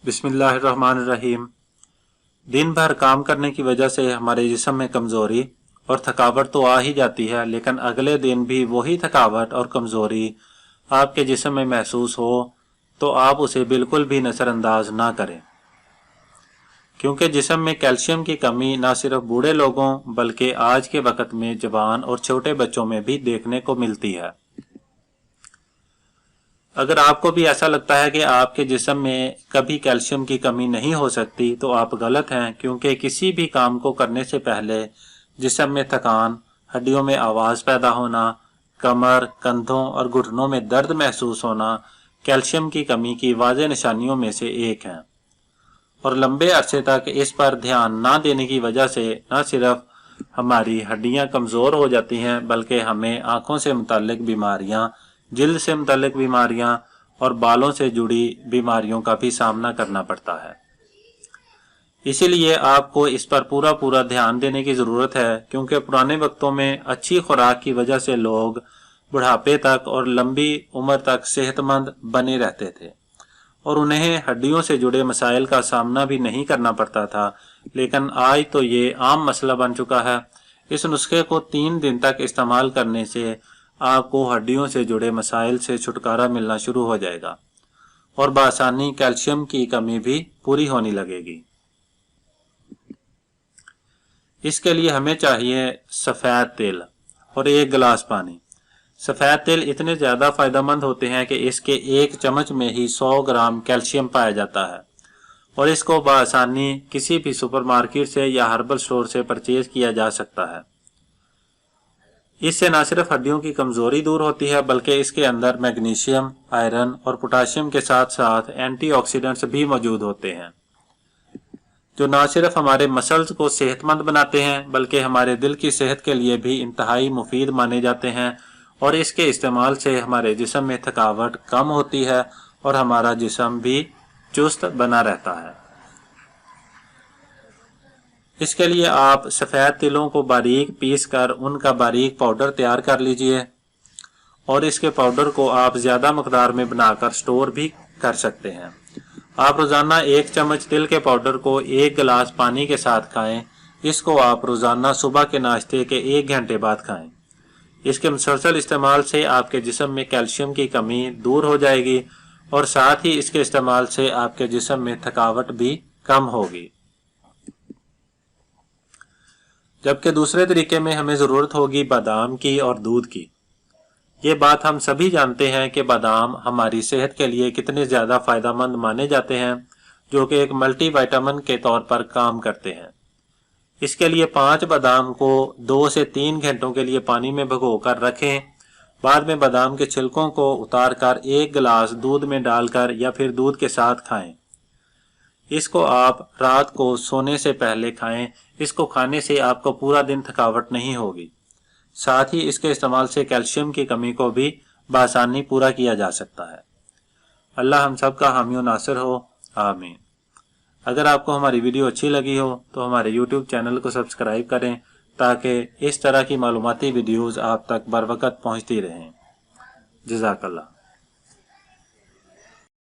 बिस्मिल्लाहिर्रहमानिर्रहीम। दिन भर काम करने की वजह से हमारे जिस्म में कमज़ोरी और थकावट तो आ ही जाती है, लेकिन अगले दिन भी वही थकावट और कमज़ोरी आपके जिस्म में महसूस हो तो आप उसे बिल्कुल भी नज़रअंदाज ना करें, क्योंकि जिस्म में कैल्शियम की कमी न सिर्फ बूढ़े लोगों बल्कि आज के वक्त में जवान और छोटे बच्चों में भी देखने को मिलती है। अगर आपको भी ऐसा लगता है कि आपके जिस्म में कभी कैल्शियम की कमी नहीं हो सकती तो आप गलत हैं, क्योंकि किसी भी काम को करने से पहले जिस्म में थकान, हड्डियों में आवाज़ पैदा होना, कमर, कंधों और घुटनों में दर्द महसूस होना कैल्शियम की कमी की वाज़ेह निशानियों में से एक है। और लंबे अरसे तक इस पर ध्यान ना देने की वजह से न सिर्फ हमारी हड्डियां कमज़ोर हो जाती हैं बल्कि हमें आँखों से मुताल्लिक बीमारियां, जिल्द से मुताल्लिक बीमारियां और बालों से जुड़ी बीमारियों का भी सामना करना पड़ता है। इसीलिए आपको इस पर पूरा ध्यान देने की ज़रूरत है, क्योंकि पुराने वक्तों में अच्छी खुराक की वजह से लोग बुढ़ापे तक और लंबी उम्र तक सेहतमंद बने रहते थे और उन्हें हड्डियों से जुड़े मसाइल का सामना भी नहीं करना पड़ता था। लेकिन आज तो ये आम मसला बन चुका है। इस नुस्खे को 3 दिन तक इस्तेमाल करने से आपको हड्डियों से जुड़े मसाइल से छुटकारा मिलना शुरू हो जाएगा और बआसानी कैल्शियम की कमी भी पूरी होने लगेगी। इसके लिए हमें चाहिए सफ़ेद तेल और 1 गिलास पानी। सफ़ेद तेल इतने ज़्यादा फ़ायदेमंद होते हैं कि इसके 1 चम्मच में ही 100 ग्राम कैल्शियम पाया जाता है और इसको बआसानी किसी भी सुपरमार्केट से या हर्बल स्टोर से परचेज किया जा सकता है। इससे न सिर्फ हड्डियों की कमज़ोरी दूर होती है बल्कि इसके अंदर मैग्नीशियम, आयरन और पोटाशियम के साथ साथ एंटीऑक्सीडेंट्स भी मौजूद होते हैं, जो न सिर्फ हमारे मसल्स को सेहतमंद बनाते हैं बल्कि हमारे दिल की सेहत के लिए भी इंतहाई मुफीद माने जाते हैं। और इसके इस्तेमाल से हमारे जिस्म में थकावट कम होती है और हमारा जिस्म भी चुस्त बना रहता है। इसके लिए आप सफ़ेद तिलों को बारीक पीस कर उनका बारीक पाउडर तैयार कर लीजिए और इसके पाउडर को आप ज़्यादा मकदार में बनाकर स्टोर भी कर सकते हैं। आप रोज़ाना 1 चम्मच तिल के पाउडर को 1 गिलास पानी के साथ खाएं। इसको आप रोज़ाना सुबह के नाश्ते के 1 घंटे बाद खाएं। इसके मुसलसल इस्तेमाल से आपके जिस्म में कैल्शियम की कमी दूर हो जाएगी और साथ ही इसके इस्तेमाल से आपके जिस्म में थकावट भी कम होगी। जबकि दूसरे तरीके में हमें ज़रूरत होगी बादाम की और दूध की। ये बात हम सभी जानते हैं कि बादाम हमारी सेहत के लिए कितने ज़्यादा फ़ायदेमंद माने जाते हैं, जो कि एक मल्टी विटामिन के तौर पर काम करते हैं। इसके लिए 5 बादाम को 2 से 3 घंटों के लिए पानी में भिगोकर रखें। बाद में बादाम के छिलकों को उतारकर 1 गिलास दूध में डालकर या फिर दूध के साथ खाएं। इसको आप रात को सोने से पहले खाएं। इसको खाने से आपको पूरा दिन थकावट नहीं होगी। साथ ही इसके इस्तेमाल से कैल्शियम की कमी को भी बआसानी पूरा किया जा सकता है। अल्लाह हम सब का हामी व नासिर हो, आमीन। अगर आपको हमारी वीडियो अच्छी लगी हो तो हमारे YouTube चैनल को सब्सक्राइब करें ताकि इस तरह की मालूमाती वीडियोज़ आप तक बर वक़्त पहुँचती रहें। जज़ाकल्लाह।